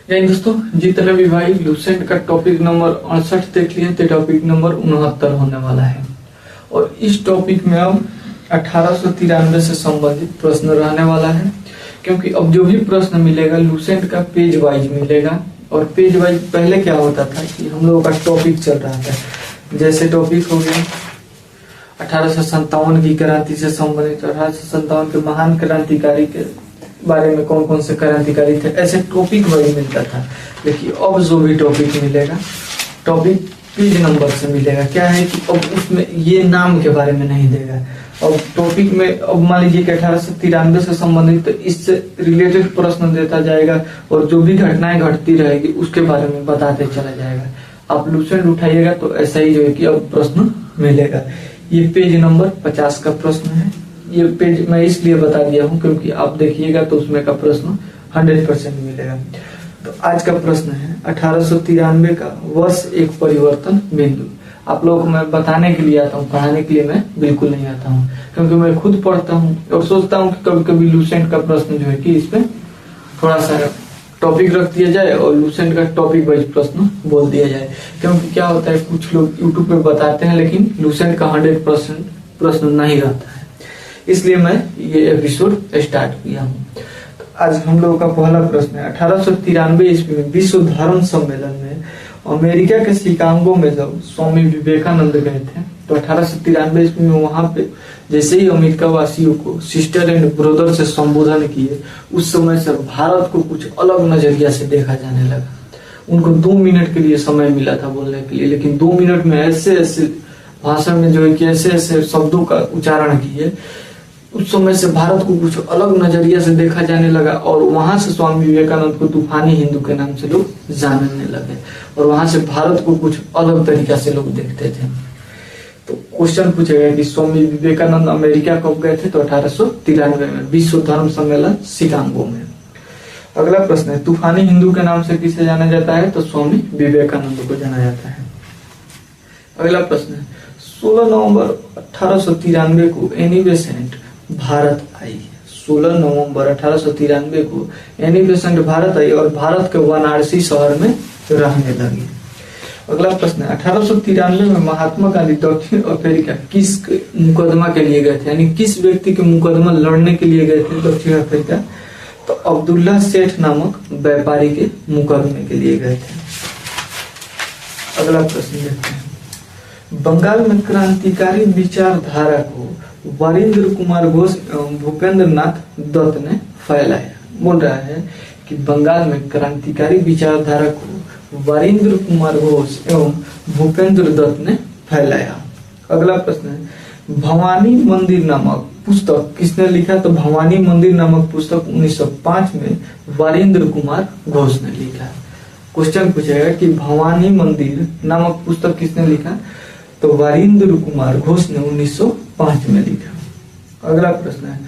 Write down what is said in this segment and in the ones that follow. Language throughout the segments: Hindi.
दोस्तों, जितने भी भाई लूसेंट का टॉपिक नंबर 68 देख लिए तो टॉपिक नंबर 69 होने वाला है। और इस टॉपिक में अब 1893 से संबंधित प्रश्न रहने वाला है, क्योंकि अब जो भी प्रश्न मिलेगा लूसेंट का पेज वाइज मिलेगा। और पेज वाइज पहले क्या होता था कि हम लोगों का टॉपिक चल रहा था, जैसे टॉपिक हो गया 1857 की क्रांति से संबंधित, 1857 के महान क्रांतिकारी के बारे में कौन कौन से क्रांतिकारी थे, ऐसे टॉपिक वही मिलता था। लेकिन अब जो भी टॉपिक मिलेगा टॉपिक पेज नंबर से मिलेगा। क्या है कि अब उसमें ये नाम के बारे में नहीं देगा। अब टॉपिक में अब मान लीजिए कि 1893 से संबंधित, तो इससे रिलेटेड प्रश्न देता जाएगा और जो भी घटनाएं घटती रहेगी उसके बारे में बताते चला जाएगा। आप लूसेंट उठाइएगा तो ऐसा ही जो है कि अब प्रश्न मिलेगा। ये पेज नंबर 50 का प्रश्न है। ये पेज मैं इसलिए बता दिया हूं क्योंकि आप देखिएगा तो उसमें का प्रश्न 100% मिलेगा। तो आज का प्रश्न है 1893 का वर्ष एक परिवर्तन बिंदु। आप लोगों को मैं बताने के लिए आता हूँ, पढ़ाने के लिए मैं बिल्कुल नहीं आता हूँ, क्योंकि मैं खुद पढ़ता हूँ और सोचता हूँ कि कभी कभी लूसेंट का प्रश्न जो है कि इसमें थोड़ा सा टॉपिक रख दिया जाए और लूसेंट का टॉपिक वाइज प्रश्न बोल दिया जाए। क्योंकि क्या होता है, कुछ लोग यूट्यूब पे बताते हैं लेकिन लूसेंट का 100% प्रश्न नहीं रहता है, इसलिए मैं ये एपिसोड स्टार्ट किया हूँ। तो आज हम लोगों का पहला प्रश्न है 1893 ईस्वी में विश्व धर्म सम्मेलन में अमेरिका के शिकागो में जब स्वामी विवेकानंद गए थे, तो 1893 ईस्वी में वहां पे जैसे ही अमेरिका वासियों को सिस्टर एंड ब्रदर से संबोधन किए, उस समय से भारत को कुछ अलग नजरिया से देखा जाने लगा। उनको 2 मिनट के लिए समय मिला था बोलने के लिए, लेकिन 2 मिनट में ऐसे ऐसे भाषा में जो है कि ऐसे ऐसे शब्दों का उच्चारण किए, उस समय से भारत को कुछ अलग नजरिया से देखा जाने लगा। और वहां से स्वामी विवेकानंद को तूफानी हिंदू के नाम से लोग जानने लगे और वहां से भारत को कुछ अलग तरीका से लोग देखते थे। तो क्वेश्चन पूछेगा कि स्वामी विवेकानंद अमेरिका कब गए थे, तो 1893 में विश्व धर्म सम्मेलन शिकागो में। अगला प्रश्न है तूफानी हिंदू के नाम से किसे जाना जाता है, तो स्वामी विवेकानंद को जाना जाता है। अगला प्रश्न है 16 नवंबर 1893 को एनी बेसेंट भारत आई। 16 नवंबर 1893 को एनी बेसेंट भारत आई और भारत के वाराणसी शहर में रहने लगी। अगला प्रश्न है 1893 में महात्मा गांधी दक्षिण अफ्रीका किस मुकदमा के लिए गए थे, यानी किस व्यक्ति के मुकदमा लड़ने के लिए गए थे दक्षिण अफ्रीका, तो अब्दुल्ला सेठ नामक व्यापारी के मुकदमे के लिए गए थे। अगला प्रश्न देखते हैं बंगाल में क्रांतिकारी विचारधारा को वरिंद्र कुमार घोष एवं भूपेंद्र नाथ दत्त ने फैलाया। बोल रहा है कि बंगाल में क्रांतिकारी विचारधारा को वरिंद्र कुमार घोष एवं भूपेंद्र दत्त ने फैलाया। अगला प्रश्न है भवानी मंदिर नामक पुस्तक किसने लिखा, तो भवानी मंदिर नामक पुस्तक 1905 में वरिंद्र कुमार घोष ने लिखा। क्वेश्चन पूछेगा कि भवानी मंदिर नामक पुस्तक किसने लिखा, तो वरिंद्र कुमार घोष ने 1905 में लिखा। अगला प्रश्न है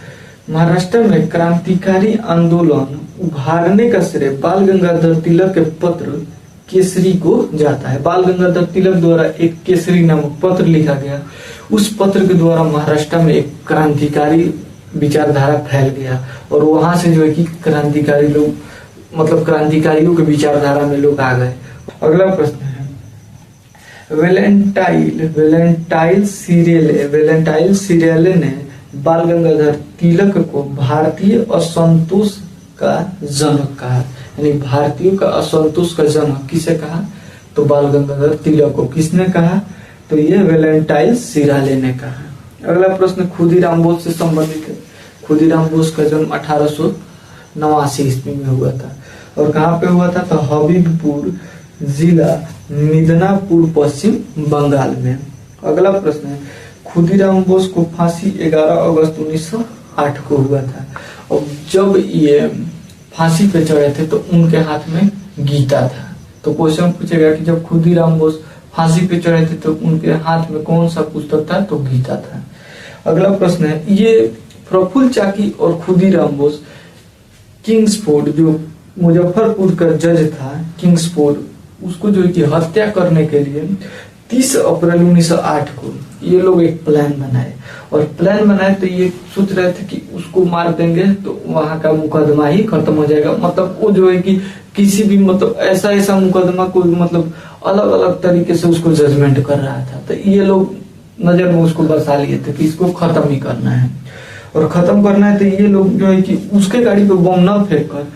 महाराष्ट्र में क्रांतिकारी आंदोलन उभारने का श्रेय बाल गंगाधर तिलक के पत्र केसरी को जाता है। बाल गंगाधर तिलक द्वारा एक केसरी नामक पत्र लिखा गया, उस पत्र के द्वारा महाराष्ट्र में एक क्रांतिकारी विचारधारा फैल गया और वहां से जो है कि क्रांतिकारी लोग, मतलब क्रांतिकारियों के विचारधारा में लोग आ गए। अगला प्रश्न है वेलेंटाइन सिरेले ने बाल गंगाधर तिलक को भारतीय असंतोष का जनक कहा, यानी भारतीयों का असंतोष का जनक किसे कहा, तो बाल गंगाधर तिलक को। किसने कहा, तो ये वेलेंटाइन सिरेले ने कहा। अगला प्रश्न खुदीराम बोस से संबंधित है। खुदीराम बोस का जन्म 1889 ईस्वी में हुआ था और कहाँ पे हुआ था, तो हबीबपुर जिला मिदनापुर पश्चिम बंगाल में। अगला प्रश्न है खुदीराम बोस को फांसी 11 अगस्त 1908 को हुआ था और जब ये फांसी पे चढ़े थे तो उनके हाथ में गीता था। तो क्वेश्चन पूछेगा कि जब खुदीराम बोस फांसी पे चढ़े थे तो उनके हाथ में कौन सा पुस्तक था, तो गीता था। अगला प्रश्न है ये प्रफुल्ल चाकी और खुदीराम बोस किंग्सफोर्ड, जो मुजफ्फरपुर का जज था किंग्सफोर्ड, उसको जो कि हत्या करने के लिए 30 अप्रैल 1908 को ये लोग एक प्लान बनाए और प्लान बनाए तो ये सोच रहे थे कि उसको मार देंगे तो वहां का मुकदमा ही खत्म हो जाएगा। मतलब वो जो है कि किसी भी मतलब ऐसा मुकदमा को मतलब अलग अलग तरीके से उसको जजमेंट कर रहा था। तो ये लोग नजर में उसको बसा लिए थे कि इसको खत्म ही करना है, और खत्म करना है। तो ये लोग जो है कि उसके गाड़ी पे बम ना फेंक कर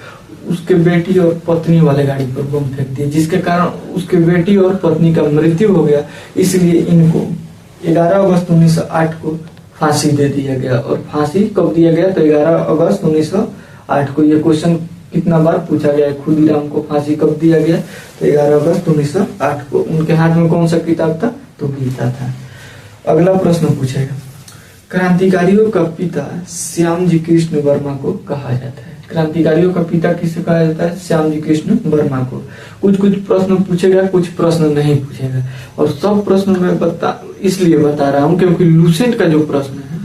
उसके बेटी और पत्नी वाले गाड़ी पर बम फेंक दिए, जिसके कारण उसके बेटी और पत्नी का मृत्यु हो गया। इसलिए इनको 11 अगस्त 1908 को फांसी दे दिया गया। और फांसी कब दिया गया? तो 11 अगस्त 1908 को। ये क्वेश्चन कितना बार पूछा गया है, खुदीराम को फांसी कब दिया गया? तो 11 अगस्त 1908 को। उनके हाथ में कौन सा किताब था? तो गीता था। अगला प्रश्न पूछेगा, क्रांतिकारियों का पिता श्यामजी कृष्ण वर्मा को कहा जाता है। क्रांतिकारियों का पिता किसे कहा जाता है? श्यामजी कृष्ण वर्मा को। कुछ प्रश्न पूछेगा, कुछ प्रश्न नहीं पूछेगा, और सब प्रश्न मैं इसलिए बता रहा हूँ क्योंकि लूसेंट का जो प्रश्न है,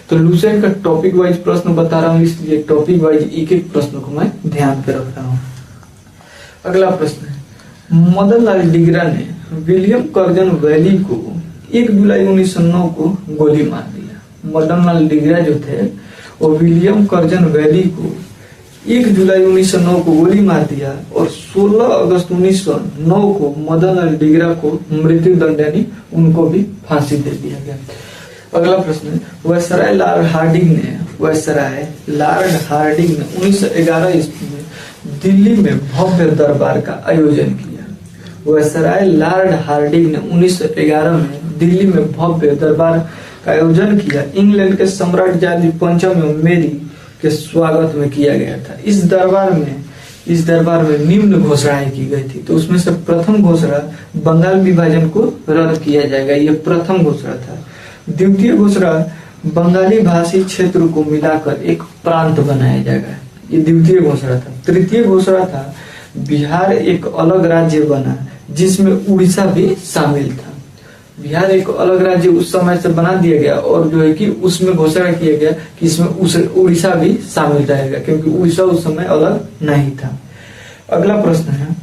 तो लूसेंट का टॉपिक वाइज प्रश्न बता रहा हूँ, इसलिए टॉपिक वाइज एक प्रश्न को मैं ध्यान पे रख रहा हूँ। अगला प्रश्न है, मदन लाल डिगरा ने विलियम कर्जन वैली को 1 जुलाई 1909 को गोली मार दिया। मदन लाल डिगरा जो थे वो विलियम कर्जन वैली को 1 जुलाई 1909 को गोली मार दिया, और 16 अगस्त 1909 को मदन लाल डिगरा को मृत्यु दंड यानी उनको भी फांसी दे दिया गया। अगला प्रश्न है, वायसराय लॉर्ड हार्डिंग ने 1911 ईस्वी में दिल्ली में भव्य दरबार का आयोजन किया। वायसराय लॉर्ड हार्डिंग ने 1911 में दिल्ली में भव्य दरबार का आयोजन किया। इंग्लैंड के सम्राट जॉर्ज पंचम एवं मेरी के स्वागत में किया गया था। इस दरबार में निम्न घोषणाएं की गई थी। तो उसमें से प्रथम घोषणा बंगाल विभाजन को रद्द किया जाएगा, ये प्रथम घोषणा था। द्वितीय घोषणा बंगाली भाषी क्षेत्र को मिलाकर एक प्रांत बनाया जाएगा, ये द्वितीय घोषणा था। तृतीय घोषणा था बिहार एक अलग राज्य बना जिसमें उड़ीसा भी शामिल था। बिहार एक अलग राज्य उस समय से बना दिया गया, और जो है कि उसमें घोषणा किया गया कि इसमें उड़ीसा भी शामिल रहेगा, क्योंकि उड़ीसा उस समय अलग नहीं था। अगला प्रश्न है,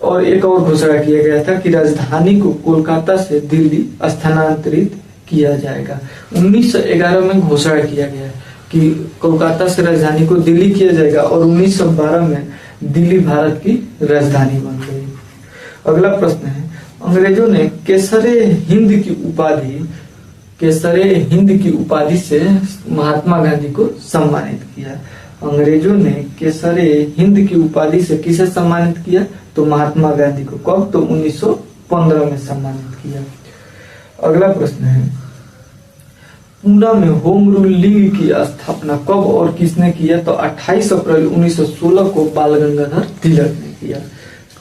और एक और घोषणा किया गया था कि राजधानी को कोलकाता से दिल्ली स्थानांतरित किया जाएगा। 1911 में घोषणा किया गया कि कोलकाता से राजधानी को दिल्ली किया जाएगा, और 1912 में दिल्ली भारत की राजधानी बन गई। अगला प्रश्न है, अंग्रेजों ने केसरे हिंद की उपाधि से महात्मा गांधी को सम्मानित किया। अंग्रेजों ने केसरे हिंद की उपाधि से किसे सम्मानित किया? तो महात्मा गांधी को। कब? तो 1915 में सम्मानित किया। अगला प्रश्न है, पूना में होम रूल लीग की स्थापना कब और किसने किया? तो 28 अप्रैल 1916 को बाल गंगाधर तिलक ने किया।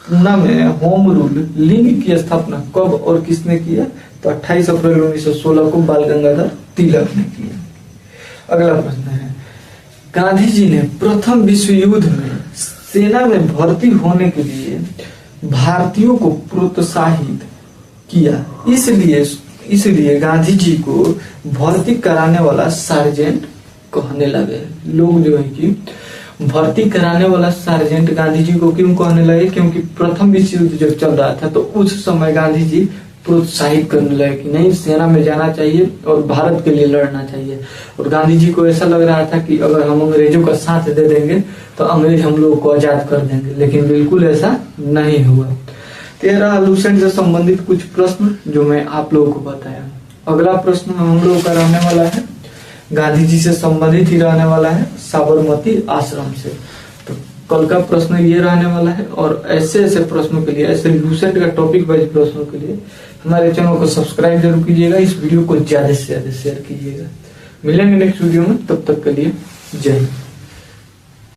पूना में होम रूल लीग की स्थापना कब और किसने किया? तो 28 अप्रैल 1916 को बाल गंगाधर तिलक ने किया। अगला प्रश्न है, गांधी जी ने प्रथम विश्व युद्ध में सेना में भर्ती होने के लिए भारतीयों को प्रोत्साहित किया, इसलिए गांधी जी को भर्ती कराने वाला सार्जेंट कहने लगे। लोग जो है कि भर्ती कराने वाला सार्जेंट गांधी जी को क्यों कहने लगे? क्योंकि प्रथम विश्व युद्ध जब चल रहा था तो उस समय गांधी जी प्रोत्साहित करने लगे कि नहीं, सेना में जाना चाहिए और भारत के लिए लड़ना चाहिए। और गांधी जी को ऐसा लग रहा था कि अगर हम अंग्रेजों का साथ दे देंगे तो अंग्रेज हम लोगों को आजाद कर देंगे, लेकिन बिल्कुल ऐसा नहीं हुआ। 13 लूसेंट से संबंधित कुछ प्रश्न जो मैं आप लोगों को बताया। अगला प्रश्न हम लोगों का रहने वाला है, गांधी जी से संबंधित ही रहने वाला है, साबरमती आश्रम से। तो कल का प्रश्न ये रहने वाला है, और ऐसे प्रश्नों के लिए, ऐसे लूसेंट का टॉपिक वाइज प्रश्नों के लिए हमारे चैनल को सब्सक्राइब जरूर कीजिएगा, इस वीडियो को ज्यादा से ज्यादा शेयर कीजिएगा। मिलेंगे नेक्स्ट वीडियो में, तब तक के लिए जय हिंद।